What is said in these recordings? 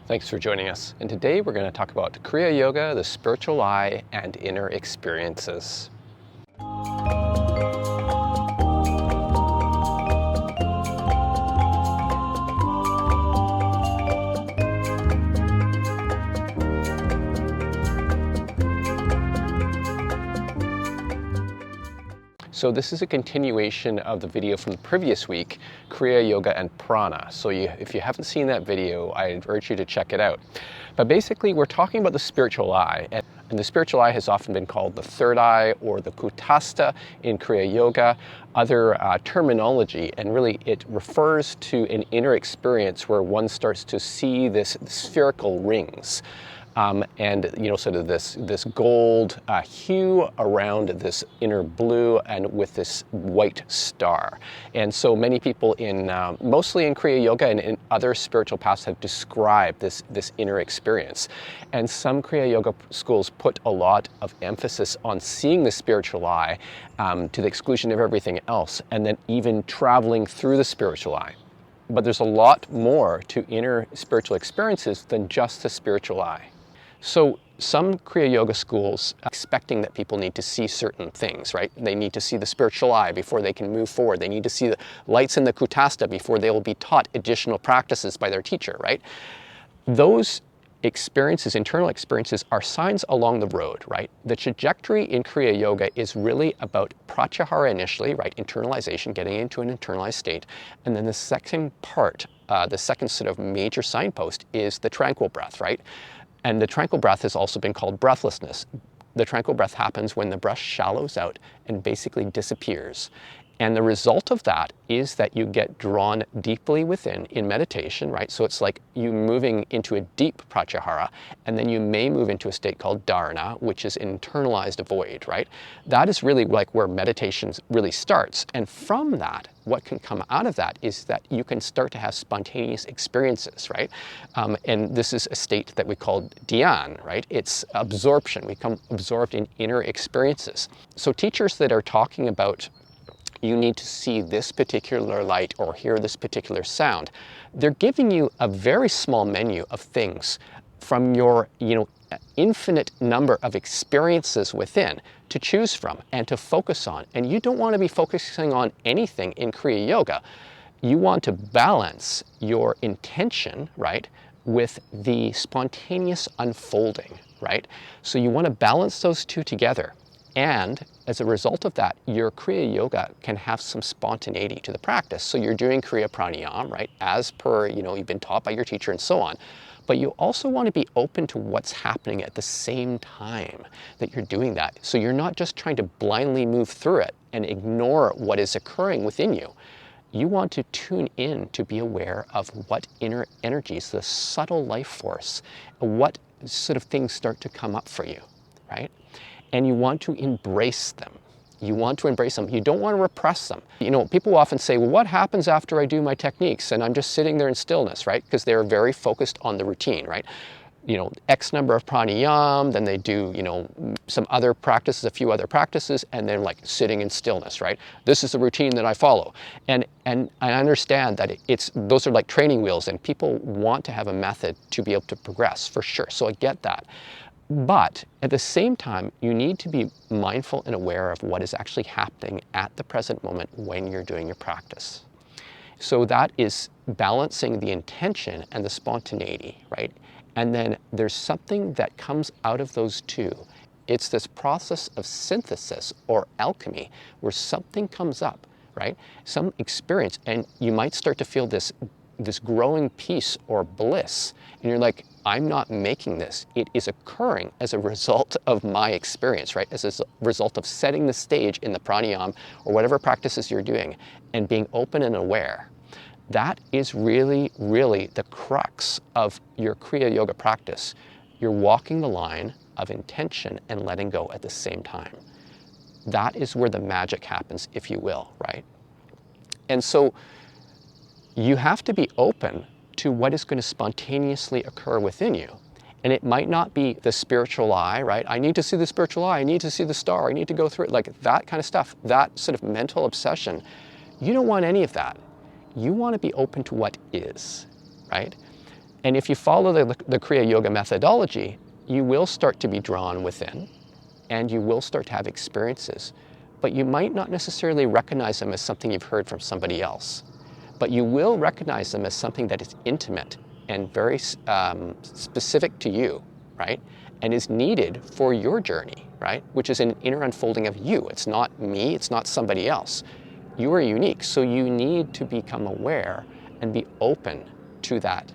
Thanks for joining us. And today we're going to talk about Kriya Yoga, the spiritual eye, and inner experiences. So this is a continuation of the video from the previous week, Kriya Yoga and Prana. So if you haven't seen that video, I urge you to check it out. But basically, we're talking about the spiritual eye. And the spiritual eye has often been called the third eye or the kutastha in Kriya Yoga, other terminology, and really it refers to an inner experience where one starts to see this spherical rings. And sort of this gold hue around this inner blue and with this white star. And so many people mostly in Kriya Yoga and in other spiritual paths have described this inner experience. And some Kriya Yoga schools put a lot of emphasis on seeing the spiritual eye to the exclusion of everything else, and then even traveling through the spiritual eye. But there's a lot more to inner spiritual experiences than just the spiritual eye. So some Kriya Yoga schools are expecting that people need to see certain things, right? They need to see the spiritual eye before they can move forward. They need to see the lights in the kutastha before they will be taught additional practices by their teacher, right? Those experiences, internal experiences, are signs along the road, right? The trajectory in Kriya Yoga is really about pratyahara initially, right? Internalization, getting into an internalized state. And then the second part, the second sort of major signpost is the tranquil breath, right? And the tranquil breath has also been called breathlessness. The tranquil breath happens when the breath shallows out and basically disappears. And the result of that is that you get drawn deeply within in meditation, right? So it's like you moving into a deep pratyahara, and then you may move into a state called dharana, which is internalized void, right? That is really like where meditation really starts. And from that, what can come out of that is that you can start to have spontaneous experiences, right? And this is a state that we call dhyan, right? It's absorption. We become absorbed in inner experiences. So teachers that are talking about you need to see this particular light or hear this particular sound, they're giving you a very small menu of things from your infinite number of experiences within to choose from and to focus on. And you don't want to be focusing on anything in Kriya Yoga. You want to balance your intention, right, with the spontaneous unfolding, right? So you want to balance those two together. And as a result of that, your Kriya Yoga can have some spontaneity to the practice. So you're doing Kriya Pranayam, right, as per, you've been taught by your teacher and so on. But you also want to be open to what's happening at the same time that you're doing that. So you're not just trying to blindly move through it and ignore what is occurring within you. You want to tune in to be aware of what inner energies, the subtle life force, what sort of things start to come up for you, right? And you want to embrace them. You want to embrace them. You don't want to repress them. People often say, well, what happens after I do my techniques and I'm just sitting there in stillness, right? Because they're very focused on the routine, right? X number of pranayam, then they do, some other practices, a few other practices, and then like sitting in stillness, right? This is the routine that I follow. And I understand that those are like training wheels, and people want to have a method to be able to progress, for sure. So I get that. But at the same time, you need to be mindful and aware of what is actually happening at the present moment when you're doing your practice. So that is balancing the intention and the spontaneity, right? And then there's something that comes out of those two. It's this process of synthesis or alchemy where something comes up, right? Some experience, and you might start to feel this growing peace or bliss. And you're like, I'm not making this. It is occurring as a result of my experience, right? As a result of setting the stage in the pranayam or whatever practices you're doing and being open and aware. That is really, really the crux of your Kriya Yoga practice. You're walking the line of intention and letting go at the same time. That is where the magic happens, if you will, right? And so you have to be open to what is going to spontaneously occur within you. And it might not be the spiritual eye, right? I need to see the spiritual eye, I need to see the star, I need to go through it, like that kind of stuff, that sort of mental obsession. You don't want any of that. You want to be open to what is, right? And if you follow the Kriya Yoga methodology, you will start to be drawn within, and you will start to have experiences, but you might not necessarily recognize them as something you've heard from somebody else. But you will recognize them as something that is intimate and very specific to you, right? And is needed for your journey, right? Which is an inner unfolding of you. It's not me, it's not somebody else. You are unique, so you need to become aware and be open to that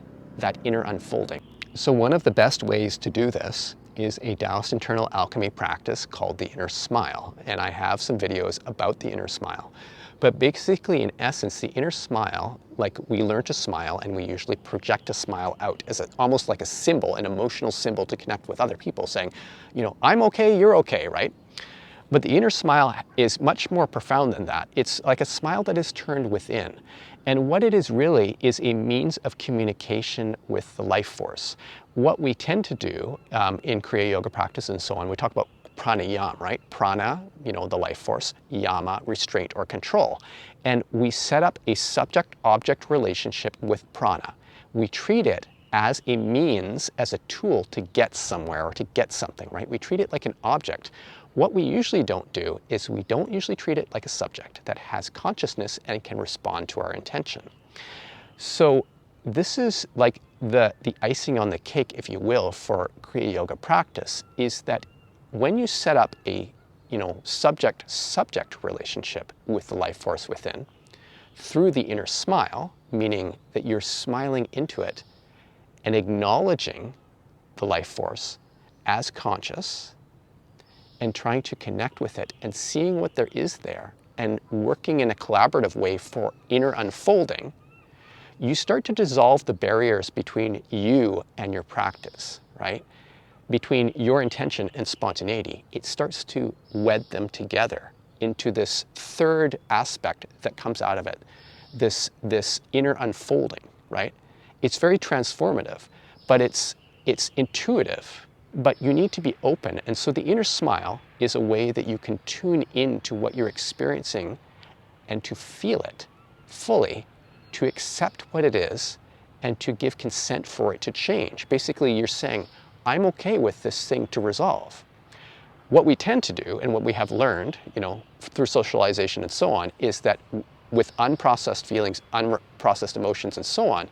inner unfolding. So one of the best ways to do this is a Taoist internal alchemy practice called the inner smile. And I have some videos about the inner smile. But basically, in essence, the inner smile, like we learn to smile and we usually project a smile out as almost like a symbol, an emotional symbol to connect with other people saying, you know, I'm okay, you're okay, right? But the inner smile is much more profound than that. It's like a smile that is turned within. And what it is really is a means of communication with the life force. What we tend to do in Kriya Yoga practice and so on, we talk about pranayama, right? Prana, you know, the life force, yama, restraint or control. And we set up a subject-object relationship with prana. We treat it as a means, as a tool to get somewhere or to get something, right? We treat it like an object. What we usually don't do is we don't usually treat it like a subject that has consciousness and can respond to our intention. So this is like the icing on the cake, if you will, for Kriya Yoga practice, is that when you set up a, you know, subject-subject relationship with the life force within, through the inner smile, meaning that you're smiling into it and acknowledging the life force as conscious and trying to connect with it and seeing what there is there and working in a collaborative way for inner unfolding, you start to dissolve the barriers between you and your practice, right? Between your intention and spontaneity. It starts to wed them together into this third aspect that comes out of it, this inner unfolding, right? It's very transformative, but it's intuitive, but you need to be open. And so the inner smile is a way that you can tune into what you're experiencing and to feel it fully, to accept what it is, and to give consent for it to change. Basically, you're saying, I'm okay with this thing to resolve. What we tend to do, and what we have learned, you know, through socialization and so on, is that with unprocessed feelings, unprocessed emotions and so on,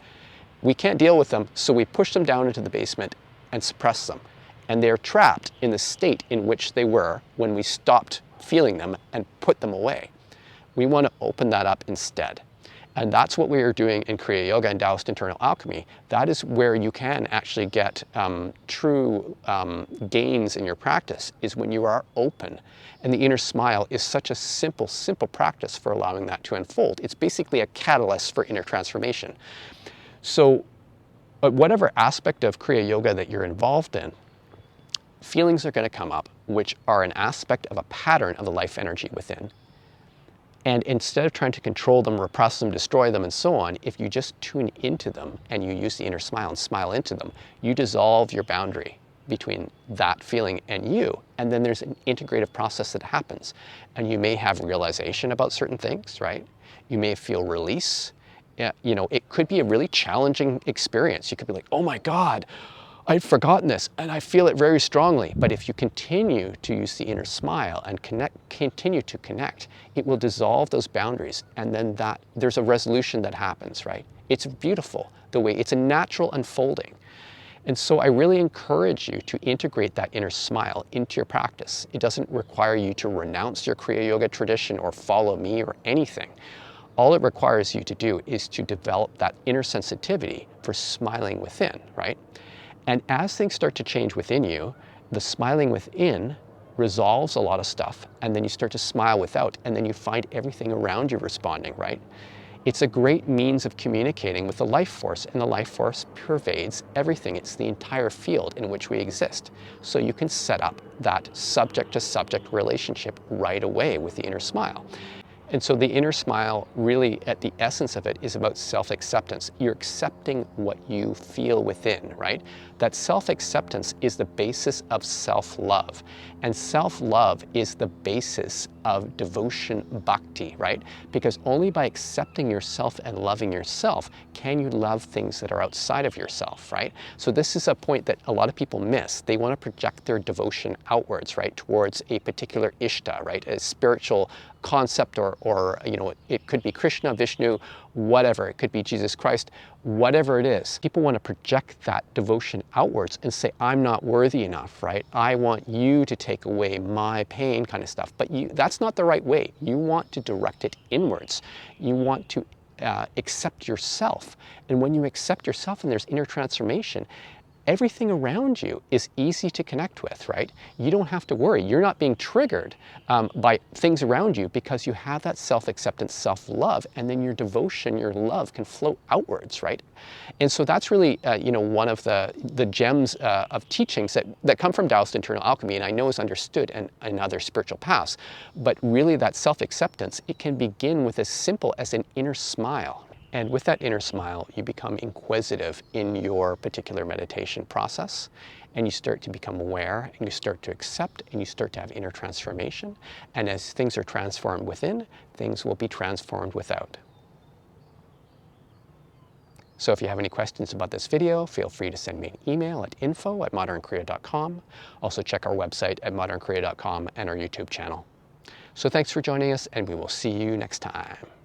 we can't deal with them, so we push them down into the basement and suppress them. And they're trapped in the state in which they were when we stopped feeling them and put them away. We want to open that up instead. And that's what we are doing in Kriya Yoga and Taoist Internal Alchemy. That is where you can actually get true gains in your practice, is when you are open. And the inner smile is such a simple practice for allowing that to unfold. It's basically a catalyst for inner transformation. So whatever aspect of Kriya Yoga that you're involved in, feelings are going to come up, which are an aspect of a pattern of the life energy within. And instead of trying to control them, repress them, destroy them, and so on, if you just tune into them and you use the inner smile and smile into them, you dissolve your boundary between that feeling and you. And then there's an integrative process that happens. And you may have realization about certain things, right? You may feel release. You know, it could be a really challenging experience. You could be like, oh my God, I'd forgotten this, and I feel it very strongly. But if you continue to use the inner smile and continue to connect, it will dissolve those boundaries. And then there's a resolution that happens, right? It's beautiful the way, it's a natural unfolding. And so I really encourage you to integrate that inner smile into your practice. It doesn't require you to renounce your Kriya Yoga tradition or follow me or anything. All it requires you to do is to develop that inner sensitivity for smiling within, right? And as things start to change within you, the smiling within resolves a lot of stuff, and then you start to smile without, and then you find everything around you responding, right? It's a great means of communicating with the life force, and the life force pervades everything. It's the entire field in which we exist. So you can set up that subject-to-subject relationship right away with the inner smile. And so the inner smile, really at the essence of it, is about self-acceptance. You're accepting what you feel within, right? That self-acceptance is the basis of self-love. And self-love is the basis of devotion bhakti, right? Because only by accepting yourself and loving yourself can you love things that are outside of yourself, right? So this is a point that a lot of people miss. They want to project their devotion outwards, right, towards a particular ishta, right, a spiritual concept, or you know, it could be Krishna, Vishnu, whatever. It could be Jesus Christ, whatever it is. People want to project that devotion outwards and say, I'm not worthy enough, right? I want you to take away my pain, kind of stuff. But that's not the right way. You want to direct it inwards. You want to accept yourself. And when you accept yourself and there's inner transformation, everything around you is easy to connect with, right? You don't have to worry. You're not being triggered by things around you because you have that self-acceptance, self-love, and then your devotion, your love can flow outwards, right? And so that's really, you know, one of the gems of teachings that come from Taoist internal alchemy, and I know is understood in other spiritual paths. But really that self-acceptance, it can begin with as simple as an inner smile. And with that inner smile, you become inquisitive in your particular meditation process, and you start to become aware, and you start to accept, and you start to have inner transformation. And as things are transformed within, things will be transformed without. So if you have any questions about this video, feel free to send me an email at info@modernkriya.com. Also check our website at modernkriya.com and our YouTube channel. So thanks for joining us, and we will see you next time.